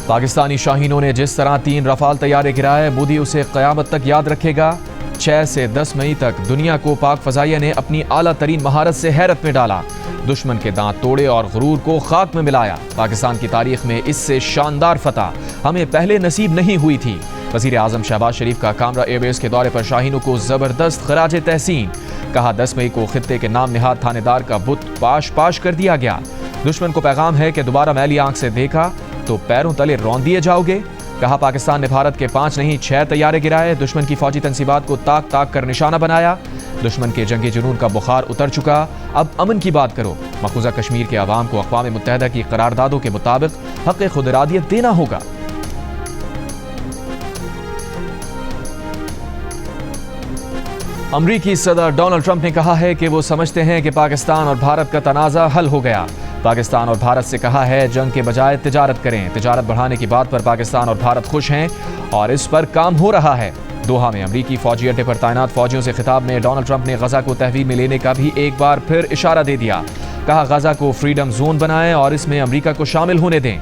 پاکستانی شاہینوں نے جس طرح 3 رفال طیارے گرائے، مودی اسے قیامت تک یاد رکھے گا۔ 6 سے 10 مئی تک دنیا کو پاک فضائیہ نے اپنی اعلیٰ ترین مہارت سے حیرت میں ڈالا، دشمن کے دانت توڑے اور غرور کو خاک میں ملایا۔ پاکستان کی تاریخ میں اس سے شاندار فتح ہمیں پہلے نصیب نہیں ہوئی تھی۔ وزیر اعظم شہباز شریف کا کامرا ایئر بیس کے دورے پر شاہینوں کو زبردست خراج تحسین، کہا 10 مئی کو خطے کے نام نہاد تھانے دار کا بت پاش کر دیا گیا۔ دشمن کو پیغام ہے کہ دوبارہ میلی آنکھ سے دیکھا تو پیروں تلے رون دیے جاؤ گے۔ کہا پاکستان نے بھارت کے 5 نہیں 6 طیارے گرائے، دشمن کی فوجی تنصیبات کو تاک کر نشانہ بنایا۔ دشمن کے جنگی جنون کا بخار اتر چکا، اب امن کی بات کرو۔ مقبوضہ کشمیر کے عوام کو اقوام متحدہ کی قراردادوں کے مطابق حق خود ارادیت دینا ہوگا۔ امریکی صدر ڈونلڈ ٹرمپ نے کہا ہے کہ وہ سمجھتے ہیں کہ پاکستان اور بھارت کا تنازع حل ہو گیا۔ پاکستان اور بھارت سے کہا ہے جنگ کے بجائے تجارت کریں۔ تجارت بڑھانے کی بات پر پاکستان اور بھارت خوش ہیں اور اس پر کام ہو رہا ہے۔ دوحہ میں امریکی فوجی اڈے پر تعینات فوجیوں سے خطاب میں ڈونلڈ ٹرمپ نے غزہ کو تحویل میں لینے کا بھی ایک بار پھر اشارہ دے دیا۔ کہا غزہ کو فریڈم زون بنائیں اور اس میں امریکہ کو شامل ہونے دیں۔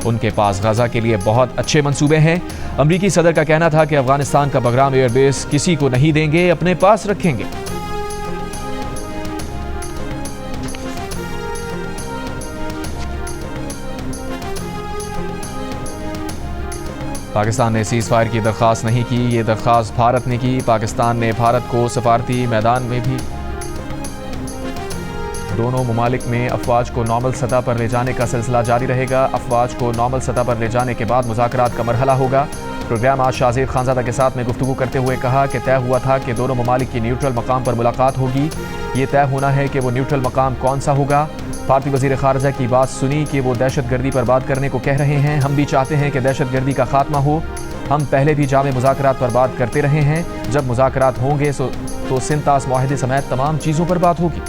ان کے پاس غزہ کے لیے بہت اچھے منصوبے ہیں۔ امریکی صدر کا کہنا تھا کہ افغانستان کا بگرام ایئر بیس کسی کو نہیں دیں گے، اپنے پاس رکھیں گے۔ پاکستان نے سیز فائر کی درخواست نہیں کی، یہ درخواست بھارت نے کی۔ پاکستان نے بھارت کو سفارتی میدان میں بھی دونوں ممالک میں افواج کو نارمل سطح پر لے جانے کا سلسلہ جاری رہے گا۔ افواج کو نارمل سطح پر لے جانے کے بعد مذاکرات کا مرحلہ ہوگا۔ پروگرام آج شاہ زیب خانزادہ کے ساتھ میں گفتگو کرتے ہوئے کہا کہ طے ہوا تھا کہ دونوں ممالک کی نیوٹرل مقام پر ملاقات ہوگی۔ یہ طے ہونا ہے کہ وہ نیوٹرل مقام کون سا ہوگا۔ بھارتی وزیر خارجہ کی بات سنی کہ وہ دہشت گردی پر بات کرنے کو کہہ رہے ہیں۔ ہم بھی چاہتے ہیں کہ دہشت گردی کا خاتمہ ہو۔ ہم پہلے بھی جامع مذاکرات پر بات کرتے رہے ہیں۔ جب مذاکرات ہوں گے تو سنتاس معاہدے سمیت تمام چیزوں پر بات ہوگی۔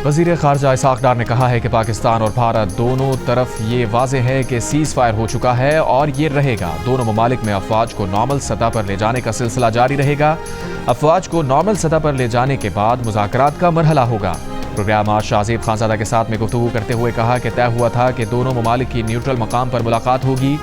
وزیر خارجہ اسحاق ڈار نے کہا ہے کہ پاکستان اور بھارت دونوں طرف یہ واضح ہے کہ سیز فائر ہو چکا ہے اور یہ رہے گا۔ دونوں ممالک میں افواج کو نارمل سطح پر لے جانے کا سلسلہ جاری رہے گا۔ افواج کو نارمل سطح پر لے جانے کے بعد مذاکرات کا مرحلہ ہوگا۔ پروگرام آج شاہ زیب خانزادہ کے ساتھ میں گفتگو کرتے ہوئے کہا کہ طے ہوا تھا کہ دونوں ممالک کی نیوٹرل مقام پر ملاقات ہوگی۔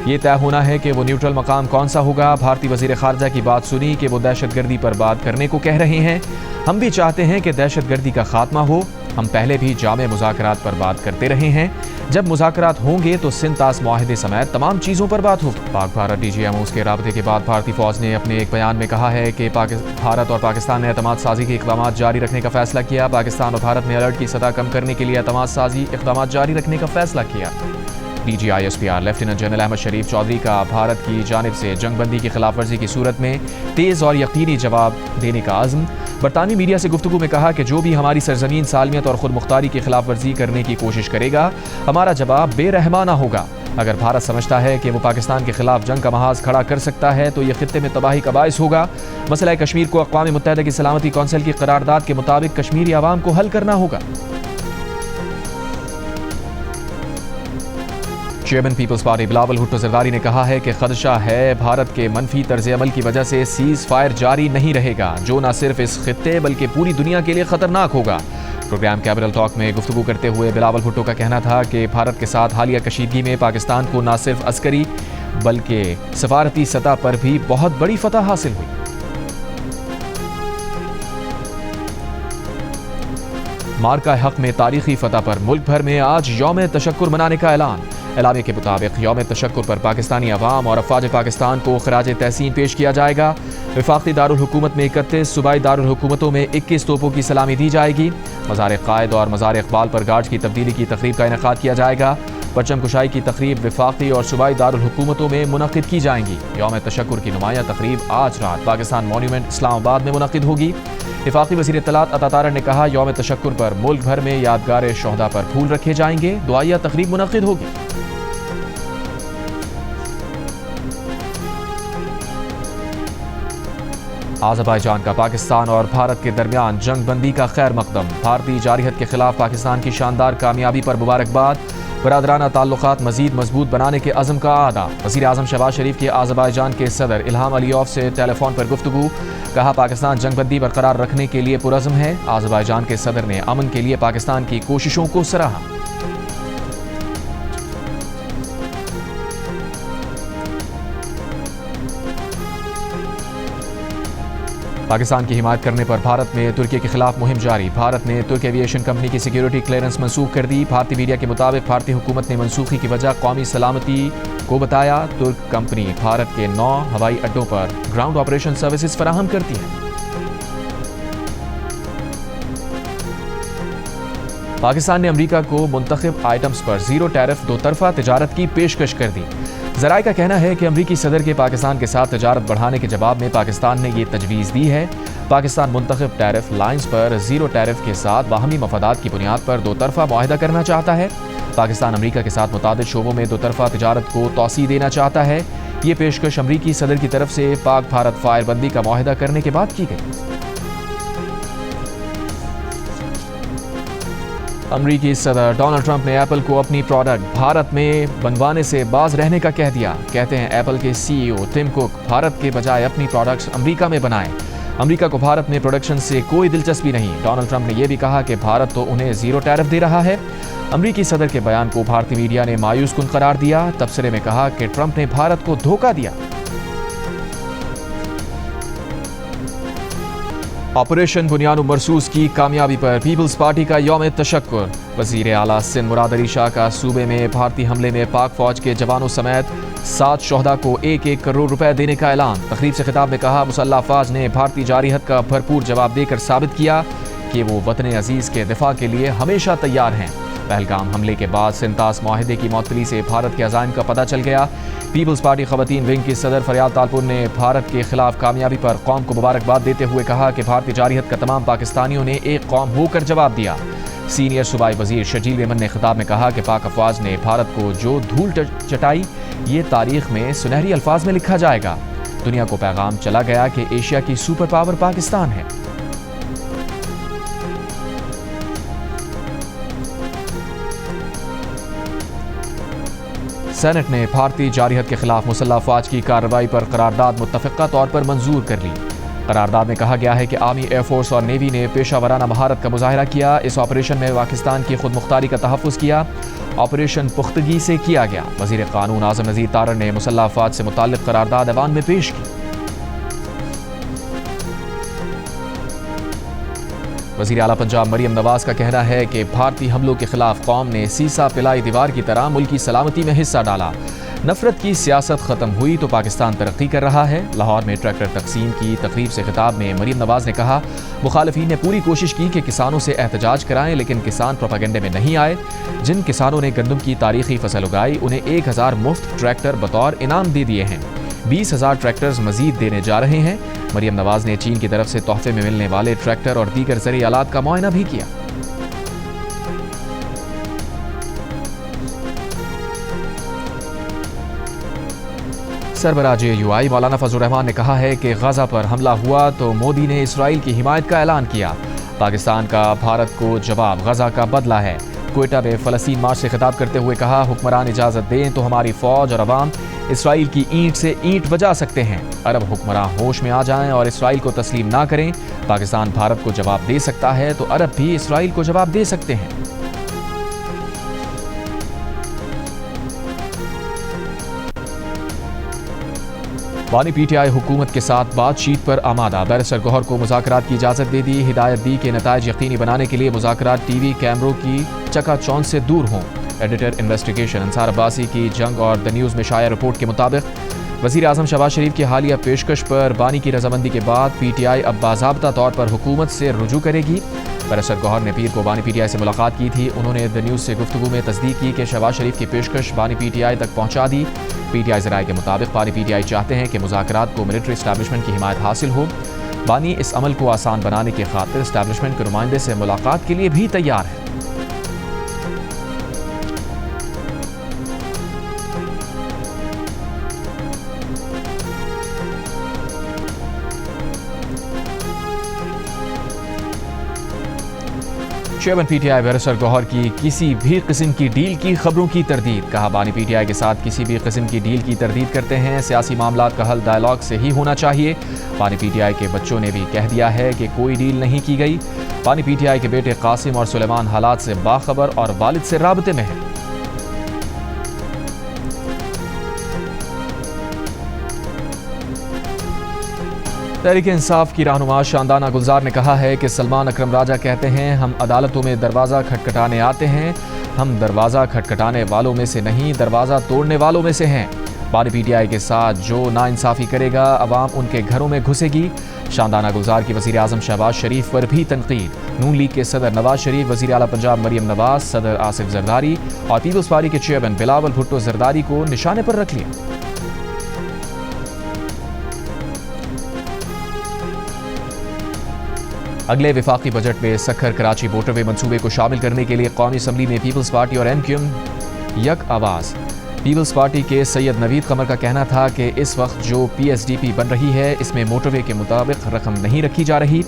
یہ طے ہونا ہے کہ وہ نیوٹرل مقام کون سا ہوگا۔ بھارتی وزیر خارجہ کی بات سنی کہ وہ دہشت گردی پر بات کرنے کو کہہ رہے ہیں۔ ہم بھی چاہتے ہیں کہ دہشت گردی کا خاتمہ ہو۔ ہم پہلے بھی جامع مذاکرات پر بات کرتے رہے ہیں۔ جب مذاکرات ہوں گے تو سنتاس معاہدے سمیت تمام چیزوں پر بات ہوگی۔ Pak Bharat D G M Os کے رابطے کے بعد بھارتی فوج نے اپنے ایک بیان میں کہا ہے کہ بھارت اور پاکستان نے اعتماد سازی کے اقدامات جاری رکھنے کا فیصلہ کیا۔ پاکستان اور بھارت نے الرٹ کی سطح کم کرنے کے لیے اعتماد سازی اقدامات جاری رکھنے کا فیصلہ کیا۔ D G I S P R lieutenant general Ahmed Sharif Chaudhry کا بھارت کی جانب سے جنگ بندی کی خلاف ورزی کی صورت میں تیز اور یقینی جواب دینے کا عزم۔ برطانوی میڈیا سے گفتگو میں کہا کہ جو بھی ہماری سرزمین سالمیت اور خود مختاری کی خلاف ورزی کرنے کی کوشش کرے گا، ہمارا جواب بے رحمانہ ہوگا۔ اگر بھارت سمجھتا ہے کہ وہ پاکستان کے خلاف جنگ کا محاذ کھڑا کر سکتا ہے تو یہ خطے میں تباہی کا باعث ہوگا۔ مسئلہ کشمیر کو اقوام متحدہ کی سلامتی کونسل کی قرارداد کے مطابق کشمیری عوام کو حل کرنا ہوگا۔ چیئرمین پیپلز پارٹی بلاول بھٹو زرداری نے کہا ہے کہ خدشہ ہے بھارت کے منفی طرز عمل کی وجہ سے سیز فائر جاری نہیں رہے گا، جو نہ صرف اس خطے بلکہ پوری دنیا کے لیے خطرناک ہوگا۔ پروگرام کیپٹل ٹاک میں گفتگو کرتے ہوئے بلاول بھٹو کا کہنا تھا کہ بھارت کے ساتھ حالیہ کشیدگی میں پاکستان کو نہ صرف عسکری بلکہ سفارتی سطح پر بھی بہت بڑی فتح حاصل ہوئی۔ مارکہ حق میں تاریخی فتح پر ملک بھر میں آج یوم تشکر منانے کا اعلان۔ اعلامیہ کے مطابق یوم تشکر پر پاکستانی عوام اور افواج پاکستان کو خراج تحسین پیش کیا جائے گا۔ وفاقی دارالحکومت میں 31، صوبائی دارالحکومتوں میں 21 توپوں کی سلامی دی جائے گی۔ مزار قائد اور مزار اقبال پر گارڈز کی تبدیلی کی تقریب کا انعقاد کیا جائے گا۔ پرچم کشائی کی تقریب وفاقی اور صوبائی دارالحکومتوں میں منعقد کی جائیں گی۔ یوم تشکر کی نمایاں تقریب آج رات پاکستان مونیومنٹ اسلام آباد میں منعقد ہوگی۔ وفاقی وزیر اطلاعات عطا تارڑ نے کہا یوم تشکر پر ملک بھر میں یادگار شہداء پر پھول رکھے جائیں گے، دعائیہ تقریب منعقد ہوگی۔ آذربائیجان کا پاکستان اور بھارت کے درمیان جنگ بندی کا خیر مقدم۔ بھارتی جارحیت کے خلاف پاکستان کی شاندار کامیابی پر مبارکباد۔ برادرانہ تعلقات مزید مضبوط بنانے کے عزم کا اعادہ۔ وزیر اعظم شہباز شریف کی آذربائیجان کے صدر الہام علیوف سے ٹیلی فون پر گفتگو، کہا پاکستان جنگ بندی برقرار رکھنے کے لیے پرعزم ہے۔ آذربائیجان کے صدر نے امن کے لیے پاکستان کی کوششوں کو سراہا۔ پاکستان کی حمایت کرنے پر بھارت میں ترکی کے خلاف مہم جاری۔ بھارت نے ترک ایویشن کمپنی کی سیکیورٹی کلیئرنس منسوخ کر دی۔ بھارتی میڈیا کے مطابق بھارتی حکومت نے منسوخی کی وجہ قومی سلامتی کو بتایا۔ ترک کمپنی بھارت کے 9 ہوائی اڈوں پر گراؤنڈ آپریشن سروسز فراہم کرتی ہے۔ پاکستان نے امریکہ کو منتخب آئٹمز پر زیرو ٹیرف دو طرفہ تجارت کی پیشکش کر دی۔ ذرائع کا کہنا ہے کہ امریکی صدر کے پاکستان کے ساتھ تجارت بڑھانے کے جواب میں پاکستان نے یہ تجویز دی ہے۔ پاکستان منتخب ٹیرف لائنز پر زیرو ٹیرف کے ساتھ باہمی مفادات کی بنیاد پر دو طرفہ معاہدہ کرنا چاہتا ہے۔ پاکستان امریکہ کے ساتھ متعدد شعبوں میں دو طرفہ تجارت کو توسیع دینا چاہتا ہے۔ یہ پیشکش امریکی صدر کی طرف سے پاک بھارت فائر بندی کا معاہدہ کرنے کے بعد کی گئی۔ امریکی صدر ڈونلڈ ٹرمپ نے ایپل کو اپنی پروڈکٹ بھارت میں بنوانے سے باز رہنے کا کہہ دیا۔ کہتے ہیں ایپل کے سی ای او ٹم کک بھارت کے بجائے اپنی پروڈکٹس امریکہ میں بنائیں۔ امریکہ کو بھارت میں پروڈکشن سے کوئی دلچسپی نہیں۔ ڈونلڈ ٹرمپ نے یہ بھی کہا کہ بھارت تو انہیں زیرو ٹیرف دے رہا ہے۔ امریکی صدر کے بیان کو بھارتی میڈیا نے مایوس کن قرار دیا۔ تبصرے میں کہا کہ ٹرمپ نے بھارت کو دھوکہ دیا۔ آپریشن بنیاد مرصوص کی کامیابی پر پیپلز پارٹی کا یوم تشکر۔ وزیر اعلیٰ سندھ مراد علی شاہ کا صوبے میں بھارتی حملے میں پاک فوج کے جوانوں سمیت 7 شہداء کو 1-1 کروڑ روپے دینے کا اعلان۔ تقریب سے خطاب میں کہا مسلح افواج نے بھارتی جارحیت کا بھرپور جواب دے کر ثابت کیا کہ وہ وطن عزیز کے دفاع کے لیے ہمیشہ تیار ہیں۔ پہلگام حملے کے بعد سنتاس معاہدے کی معطلی سے بھارت کے عزائم کا پتہ چل گیا۔ پیپلز پارٹی خواتین ونگ کی صدر فریال تالپور نے بھارت کے خلاف کامیابی پر قوم کو مبارکباد دیتے ہوئے کہا کہ بھارتی جارحیت کا تمام پاکستانیوں نے ایک قوم ہو کر جواب دیا۔ سینئر صوبائی وزیر شرجیل میمن نے خطاب میں کہا کہ پاک افواج نے بھارت کو جو دھول چٹائی یہ تاریخ میں سنہری الفاظ میں لکھا جائے گا۔ دنیا کو پیغام چلا گیا کہ ایشیا کی سپر پاور پاکستان ہے۔ سینٹ نے بھارتی جارحیت کے خلاف مسلح افواج کی کارروائی پر قرارداد متفقہ طور پر منظور کر لی۔ قرارداد میں کہا گیا ہے کہ آرمی، ایئر فورس اور نیوی نے پیشہ ورانہ مہارت کا مظاہرہ کیا۔ اس آپریشن میں پاکستان کی خود مختاری کا تحفظ کیا۔ آپریشن پختگی سے کیا گیا۔ وزیر قانون اعظم نذیر تارڑ نے مسلح افواج سے متعلق قرارداد ایوان میں پیش کی۔ وزیر اعلیٰ پنجاب مریم نواز کا کہنا ہے کہ بھارتی حملوں کے خلاف قوم نے سیسا پلائی دیوار کی طرح ملکی سلامتی میں حصہ ڈالا۔ نفرت کی سیاست ختم ہوئی تو پاکستان ترقی کر رہا ہے۔ لاہور میں ٹریکٹر تقسیم کی تقریب سے خطاب میں مریم نواز نے کہا مخالفین نے پوری کوشش کی کہ کسانوں سے احتجاج کرائیں لیکن کسان پروپیگنڈے میں نہیں آئے۔ جن کسانوں نے گندم کی تاریخی فصل اگائی انہیں 1000 مفت ٹریکٹر بطور انعام دے دیے ہیں۔ 20,000 ٹریکٹرز مزید دینے جا رہے ہیں۔ مریم نواز نے چین کی طرف سے تحفے میں ملنے والے ٹریکٹر اور دیگر زرعی آلات کا معائنہ بھی کیا۔ سربراہ JUI مولانا فضل الرحمان نے کہا ہے کہ غزہ پر حملہ ہوا تو مودی نے اسرائیل کی حمایت کا اعلان کیا۔ پاکستان کا بھارت کو جواب غزہ کا بدلہ ہے۔ کوئٹہ میں فلسطین مارچ سے خطاب کرتے ہوئے کہا حکمران اجازت دیں تو ہماری فوج اور عوام اسرائیل کی اینٹ سے اینٹ بجا سکتے ہیں۔ عرب حکمراں ہوش میں آ جائیں اور اسرائیل کو تسلیم نہ کریں۔ پاکستان بھارت کو جواب دے سکتا ہے تو عرب بھی اسرائیل کو جواب دے سکتے ہیں۔ بانی PTI حکومت کے ساتھ بات چیت پر آمادہ۔ بیرسٹر گوہر کو مذاکرات کی اجازت دے دی۔ ہدایت دی کہ نتائج یقینی بنانے کے لیے مذاکرات ٹی وی کیمروں کی چکا چوند سے دور ہوں۔ ایڈیٹر انویسٹیگیشن انصار عباسی کی جنگ اور دی نیوز میں شائع رپورٹ کے مطابق وزیر اعظم شہباز شریف کی حالیہ پیشکش پر بانی کی رضامندی کے بعد PTI اب باضابطہ طور پر حکومت سے رجوع کرے گی۔ بیرسٹر گوہر نے پیر کو بانی PTI سے ملاقات کی تھی۔ انہوں نے دی نیوز سے گفتگو میں تصدیق کی کہ شہباز شریف کی پیشکش بانی PTI تک پہنچا دی۔ PTI ذرائع کے مطابق بانی PTI چاہتے ہیں کہ مذاکرات کو ملٹری اسٹیبلشمنٹ کی حمایت حاصل ہو۔ بانی اس عمل کو آسان بنانے کی خاطر اسٹیبلشمنٹ کے نمائندے سے ملاقات کے لیے بھی تیار ہے۔ Chairman P T I barrister Gohar کی کسی بھی قسم کی ڈیل کی خبروں کی تردید. کہا بانی پی ٹی آئی کے ساتھ کسی بھی قسم کی ڈیل کی تردید کرتے ہیں. سیاسی معاملات کا حل ڈائیلاگ سے ہی ہونا چاہیے. بانی پی ٹی آئی کے بچوں نے بھی کہہ دیا ہے کہ کوئی ڈیل نہیں کی گئی. بانی پی ٹی آئی کے بیٹے قاسم اور سلیمان حالات سے باخبر اور والد سے رابطے میں ہیں. تحریک انصاف کی رہنما شاندانہ گلزار نے کہا ہے کہ سلمان اکرم راجہ کہتے ہیں ہم عدالتوں میں دروازہ کھٹکھٹانے آتے ہیں. ہم دروازہ کھٹکھٹانے والوں میں سے نہیں، دروازہ توڑنے والوں میں سے ہیں. بانی پی ٹی آئی کے ساتھ جو ناانصافی کرے گا عوام ان کے گھروں میں گھسے گی. شاندانہ گلزار کی وزیر اعظم شہباز شریف پر بھی تنقید. نون لیگ کے صدر نواز شریف، وزیر اعلیٰ پنجاب مریم نواز، صدر آصف زرداری اور پیپلز پارٹی کے چیئرمین بلاول بھٹو زرداری کو نشانے پر رکھ لیا. اگلے وفاقی بجٹ میں سکھر کراچی موٹر وے منصوبے کو شامل کرنے کے لیے قومی اسمبلی میں پیپلز پارٹی اور ایم کیو ایم یک آواز. پیپلز پارٹی کے سید نوید قمر کا کہنا تھا کہ اس وقت جو پی ایس ڈی پی بن رہی ہے اس میں موٹر وے کے مطابق رقم نہیں رکھی جا رہی.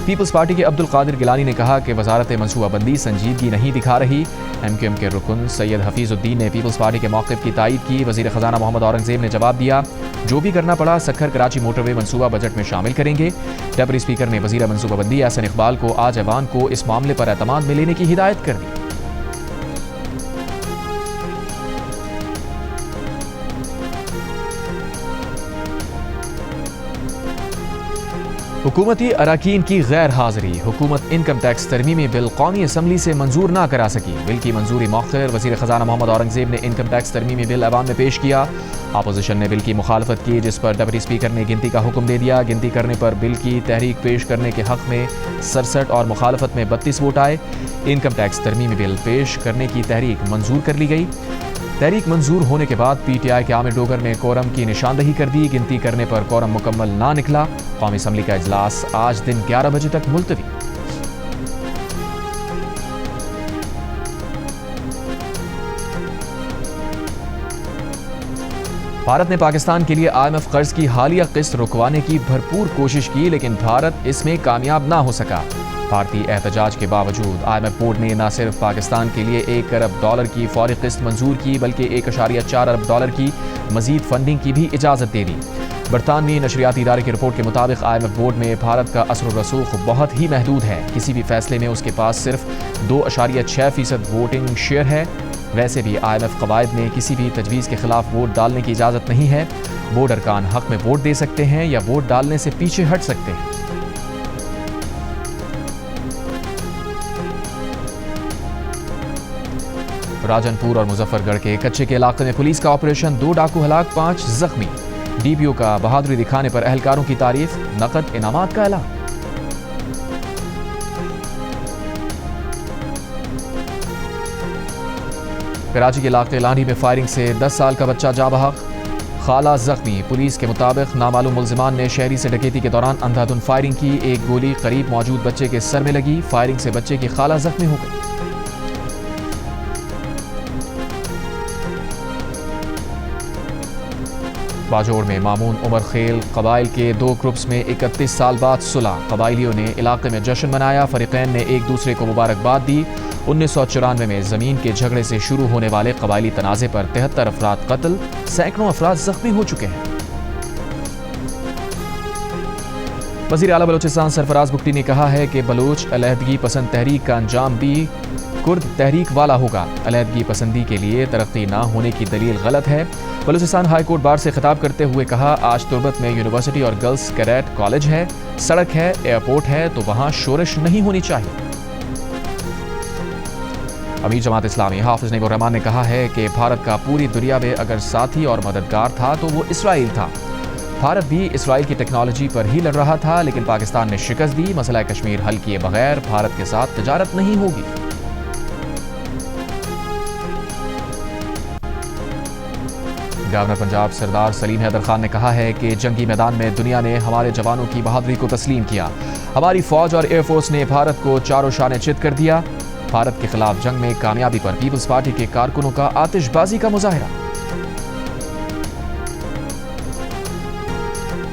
پیپلز پارٹی کے عبد القادر گیلانی نے کہا کہ وزارت منصوبہ بندی سنجیدگی نہیں دکھا رہی. ایم کیو ایم کے رکن سید حفیظ الدین نے پیپلز پارٹی کے موقف کی تائید کی. وزیر خزانہ محمد اورنگزیب نے جواب دیا جو بھی کرنا پڑا سکھر کراچی موٹر وے منصوبہ بجٹ میں شامل کریں گے. ڈپٹی اسپیکر نے وزیر منصوبہ بندی احسن اقبال کو آج ایوان کو اس معاملے پر اعتماد میں لینے کی ہدایت کر دی. حکومتی اراکین کی غیر حاضری. حکومت انکم ٹیکس ترمیمی بل قومی اسمبلی سے منظور نہ کرا سکی. بل کی منظوری مؤخر. وزیر خزانہ محمد اورنگزیب نے انکم ٹیکس ترمیمی بل ایوان میں پیش کیا. اپوزیشن نے بل کی مخالفت کی جس پر ڈپٹی اسپیکر نے گنتی کا حکم دے دیا. گنتی کرنے پر بل کی تحریک پیش کرنے کے حق میں 67 اور مخالفت میں 32 ووٹ آئے. انکم ٹیکس ترمیمی بل پیش کرنے کی تحریک منظور کر لی گئی. تحریک منظور ہونے کے بعد پی ٹی آئی کے عامر ڈوگر نے کورم کی نشاندہی کر دی. گنتی کرنے پر کورم مکمل نہ نکلا. قومی اسمبلی کا اجلاس آج دن 11 بجے تک ملتوی. بھارت نے پاکستان کے لیے آئی ایم ایف قرض کی حالیہ قسط رکوانے کی بھرپور کوشش کی لیکن بھارت اس میں کامیاب نہ ہو سکا. بھارتی احتجاج کے باوجود آئی ایم ایف بورڈ نے نہ صرف پاکستان کے لیے $1 ارب کی فوری قسط منظور کی بلکہ $1.4 ارب کی مزید فنڈنگ کی بھی اجازت دے دی. برطانوی نشریاتی ادارے کی رپورٹ کے مطابق آئی ایم ایف بورڈ میں بھارت کا اثر و رسوخ بہت ہی محدود ہے. کسی بھی فیصلے میں اس کے پاس صرف 2.6% ووٹنگ شیئر ہے. ویسے بھی آئی ایم ایف قواعد میں کسی بھی تجویز کے خلاف ووٹ ڈالنے کی اجازت نہیں ہے. بورڈ ارکان حق میں ووٹ دے سکتے ہیں یا ووٹ ڈالنے سے پیچھے ہٹ سکتے ہیں. راجن پور اور مظفر گڑھ کے کچے کے علاقے میں پولیس کا آپریشن. 2 ڈاکو ہلاک، 5 زخمی. ڈی پی او کا بہادری دکھانے پر اہلکاروں کی تعریف. نقد انعامات کا اعلان. کراچی کے علاقے لانڈھی میں فائرنگ سے 10 سال کا بچہ جاں بحق، خالہ زخمی. پولیس کے مطابق نامعلوم ملزمان نے شہری سے ڈکیتی کے دوران اندھا دھند فائرنگ کی. ایک گولی قریب موجود بچے کے سر میں لگی. فائرنگ سے بچے کی خالہ زخمی ہو گئی. باجوڑ میں مامون عمر خیل قبائل کے 2 گروپس میں 31 سال بعد صلح. قبائلیوں نے علاقے میں جشن منایا. فریقین نے ایک دوسرے کو مبارکباد دی. 1994 میں زمین کے جھگڑے سے شروع ہونے والے قبائلی تنازع پر 73 افراد قتل، سینکڑوں افراد زخمی ہو چکے ہیں. وزیر اعلیٰ بلوچستان سرفراز بگٹی نے کہا ہے کہ بلوچ علیحدگی پسند تحریک کا انجام بھی کرد تحریک والا ہوگا. علیحدگی پسندی کے لیے ترقی نہ ہونے کی دلیل غلط ہے. بلوچستان ہائی کورٹ بار سے خطاب کرتے ہوئے کہا آج تربت میں یونیورسٹی اور گرلز کیڈٹ کالج ہے، سڑک ہے، ایئرپورٹ ہے تو وہاں شورش نہیں ہونی چاہیے. امیر جماعت اسلامی حافظ نعیم الرحمان نے کہا ہے کہ بھارت کا پوری دنیا میں اگر ساتھی اور مددگار تھا تو وہ اسرائیل تھا. بھارت بھی اسرائیل کی ٹیکنالوجی پر ہی لڑ رہا تھا لیکن پاکستان نے شکست دی. مسئلہ کشمیر حل کیے بغیر بھارت کے ساتھ تجارت نہیں ہوگی. گورنر پنجاب سردار سلیم حیدر خان نے کہا ہے کہ جنگی میدان میں دنیا نے ہمارے جوانوں کی بہادری کو تسلیم کیا. ہماری فوج اور ایئر فورس نے بھارت کو چاروں شانے چت کر دیا. بھارت کے خلاف جنگ میں کامیابی پر پیپلز پارٹی کے کارکنوں کا آتش بازی کا مظاہرہ.